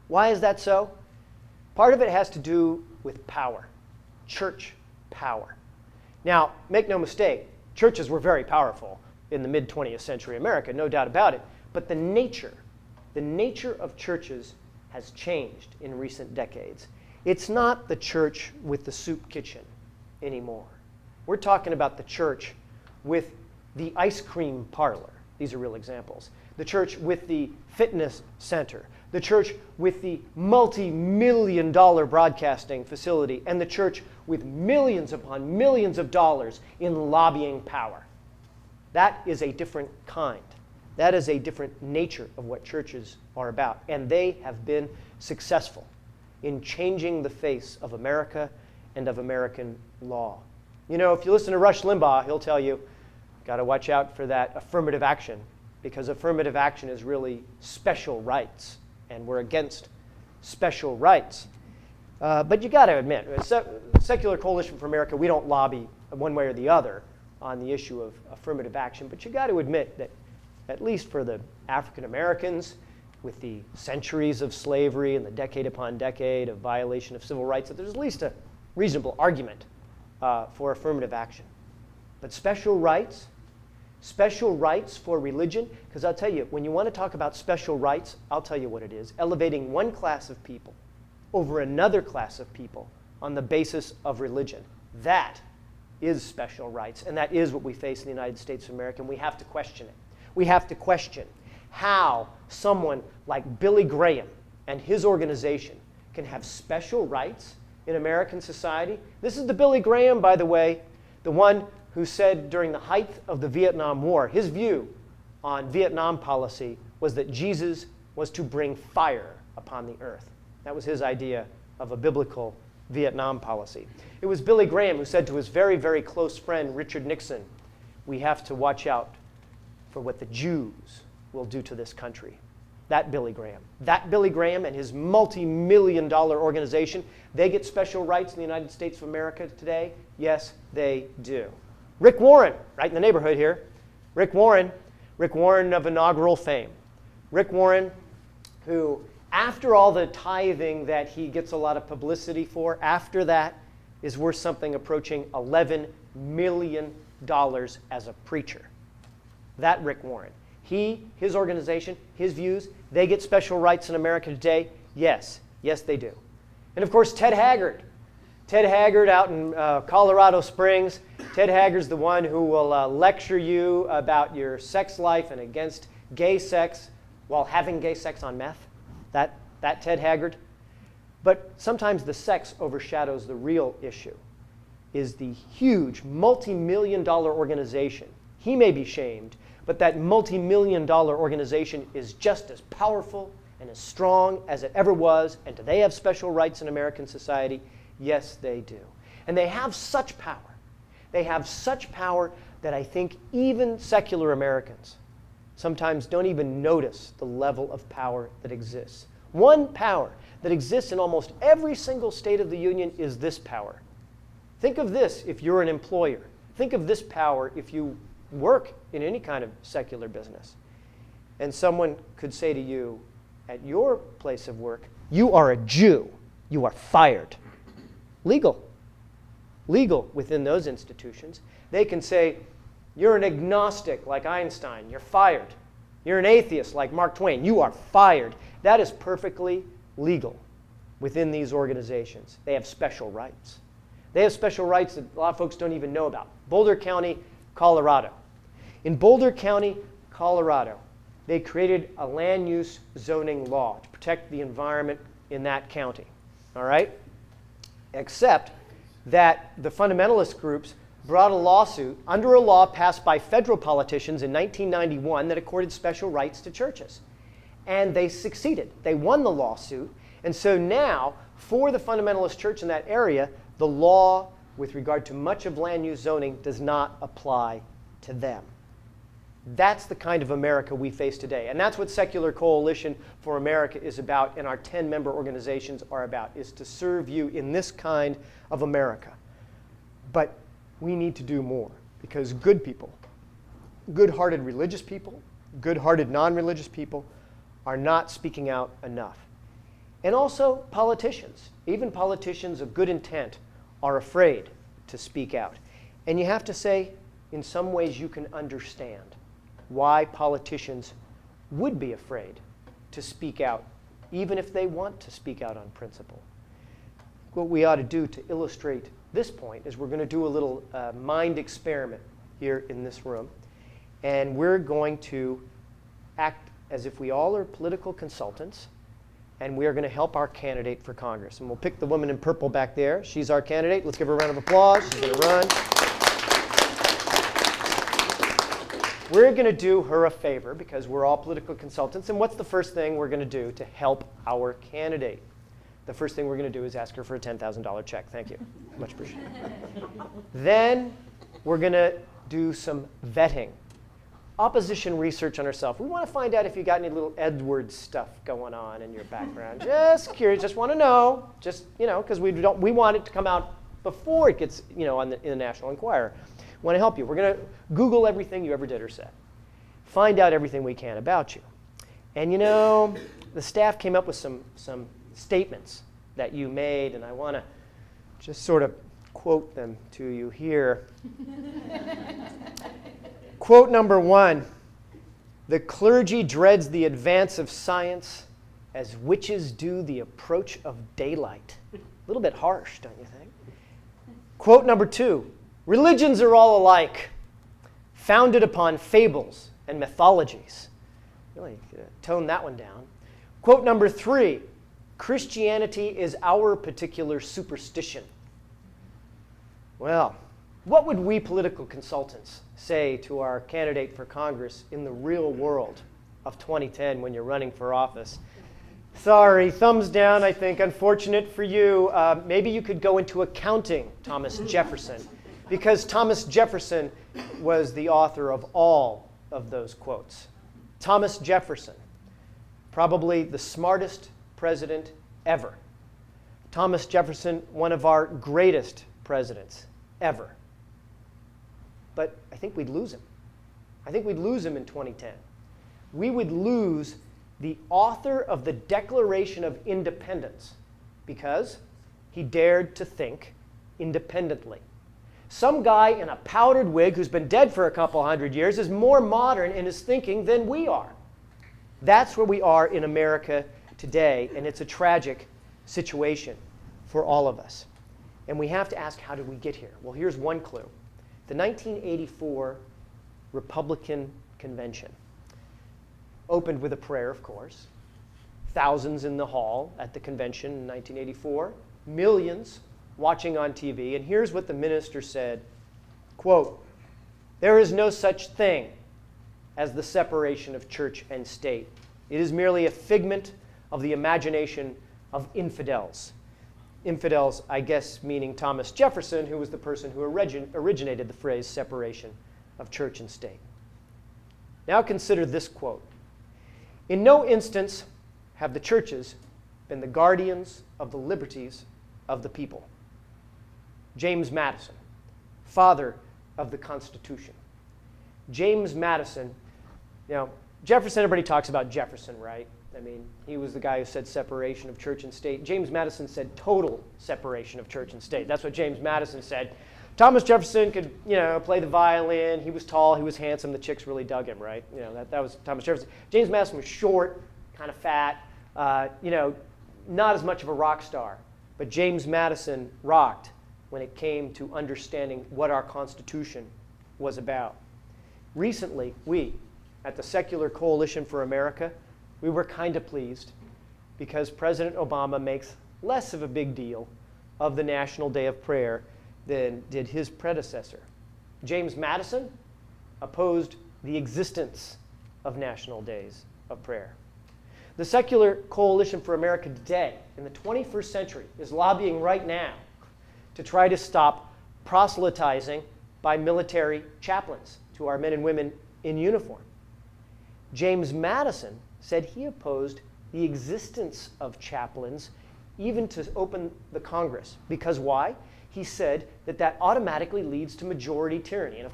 Why is that so? Part of it has to do with power, church power. Now, make no mistake, churches were very powerful in the mid-20th century America, no doubt about it. But the nature of churches has changed in recent decades. It's not the church with the soup kitchen anymore. We're talking about the church with the ice cream parlor. These are real examples. The church with the fitness center. The church with the multi-million-dollar broadcasting facility. And the church with millions upon millions of dollars in lobbying power. That is a different kind. That is a different nature of what churches are about. And they have been successful in changing the face of America and of American law. You know, if you listen to Rush Limbaugh, he'll tell you, got to watch out for that affirmative action, because affirmative action is really special rights, and we're against special rights. But you got to admit, Secular Coalition for America, we don't lobby one way or the other on the issue of affirmative action, but you got to admit that at least for the African Americans, with the centuries of slavery and the decade upon decade of violation of civil rights, that there's at least a reasonable argument for affirmative action. But special rights for religion, because I'll tell you, when you want to talk about special rights, I'll tell you what it is. Elevating one class of people over another class of people on the basis of religion. That is special rights, and that is what we face in the United States of America, and we have to question it. We have to question how someone like Billy Graham and his organization can have special rights in American society. This is the Billy Graham, by the way, the one who said during the height of the Vietnam War, his view on Vietnam policy was that Jesus was to bring fire upon the earth. That was his idea of a biblical Vietnam policy. It was Billy Graham who said to his very, very close friend, Richard Nixon, we have to watch out for what the Jews will do to this country. That Billy Graham and his multi-million-dollar organization, they get special rights in the United States of America today? Yes, they do. Rick Warren, right in the neighborhood here. Rick Warren of inaugural fame. Rick Warren, who after all the tithing that he gets a lot of publicity for, after that is worth something approaching $11 million as a preacher. That Rick Warren. His organization, his views, they get special rights in America today? Yes. Yes, they do. And of course, Ted Haggard. Ted Haggard out in Colorado Springs. Ted Haggard's the one who will lecture you about your sex life and against gay sex while having gay sex on meth. That Ted Haggard. But sometimes the sex overshadows the real issue, is the huge multi-million-dollar organization. He may be shamed, but that multi-million-dollar organization is just as powerful and as strong as it ever was. And do they have special rights in American society? Yes, they do. And they have such power. They have such power that I think even secular Americans sometimes don't even notice the level of power that exists. One power that exists in almost every single state of the union is this power. Think of this if you're an employer. Think of this power if you work in any kind of secular business. And someone could say to you at your place of work, you are a Jew, you are fired. Legal within those institutions. They can say, you're an agnostic like Einstein, you're fired. You're an atheist like Mark Twain, you are fired. That is perfectly legal within these organizations. They have special rights. They have special rights that a lot of folks don't even know about. Boulder County, Colorado. In Boulder County, Colorado, they created a land use zoning law to protect the environment in that county. All right? Except that the fundamentalist groups brought a lawsuit under a law passed by federal politicians in 1991 that accorded special rights to churches. And they succeeded. They won the lawsuit. And so now, for the fundamentalist church in that area, the law with regard to much of land use zoning does not apply to them. That's the kind of America we face today. And that's what Secular Coalition for America is about, and our 10-member organizations are about, is to serve you in this kind of America. But we need to do more, because good people, good-hearted religious people, good-hearted non-religious people are not speaking out enough. And also politicians. Even politicians of good intent are afraid to speak out. And you have to say, in some ways you can understand why politicians would be afraid to speak out, even if they want to speak out on principle. What we ought to do to illustrate this point is we're going to do a little mind experiment here in this room. And we're going to act as if we all are political consultants, and we are going to help our candidate for Congress. And we'll pick the woman in purple back there. She's our candidate. Let's give her a round of applause. She's going to run. We're going to do her a favor because we're all political consultants. And what's the first thing we're going to do to help our candidate? The first thing we're going to do is ask her for a $10,000 check. Thank you. Much appreciated. Then we're going to do some vetting. Opposition research on herself. We want to find out if you got any little Edwards stuff going on in your background. Just curious, just want to know, just, because we want it to come out before it gets, in the National Enquirer. Want to help you. We're going to Google everything you ever did or said. Find out everything we can about you. And the staff came up with some statements that you made, and I want to just sort of quote them to you here. Quote number 1, "The clergy dreads the advance of science as witches do the approach of daylight." A little bit harsh, don't you think? Quote number 2, "Religions are all alike, founded upon fables and mythologies." Really tone that one down. Quote number 3, "Christianity is our particular superstition." Well, what would we political consultants say to our candidate for Congress in the real world of 2010 when you're running for office? Sorry, thumbs down, I think. Unfortunate for you. Maybe you could go into accounting, Thomas Jefferson, because Thomas Jefferson was the author of all of those quotes. Thomas Jefferson, probably the smartest president ever. Thomas Jefferson, one of our greatest presidents ever. But I think we'd lose him. I think we'd lose him in 2010. We would lose the author of the Declaration of Independence because he dared to think independently. Some guy in a powdered wig who's been dead for a couple hundred years is more modern in his thinking than we are. That's where we are in America today, and it's a tragic situation for all of us. And we have to ask, how did we get here? Well, here's one clue. The 1984 Republican Convention opened with a prayer, of course. Thousands in the hall at the convention in 1984. Millions watching on TV. And here's what the minister said, quote, "There is no such thing as the separation of church and state. It is merely a figment of the imagination of infidels." Infidels, I guess, meaning Thomas Jefferson, who was the person who originated the phrase separation of church and state. Now consider this quote. "In no instance have the churches been the guardians of the liberties of the people." James Madison, father of the Constitution. James Madison, Jefferson, everybody talks about Jefferson, right? I mean, he was the guy who said separation of church and state. James Madison said total separation of church and state. That's what James Madison said. Thomas Jefferson could, play the violin. He was tall. He was handsome. The chicks really dug him, right? That was Thomas Jefferson. James Madison was short, kind of fat, not as much of a rock star. But James Madison rocked when it came to understanding what our Constitution was about. Recently, we, at the Secular Coalition for America, we were kind of pleased because President Obama makes less of a big deal of the National Day of Prayer than did his predecessor. James Madison opposed the existence of national days of prayer. The Secular Coalition for America today, in the 21st century, is lobbying right now to try to stop proselytizing by military chaplains to our men and women in uniform. James Madison said he opposed the existence of chaplains even to open the Congress. Because why? He said that automatically leads to majority tyranny. And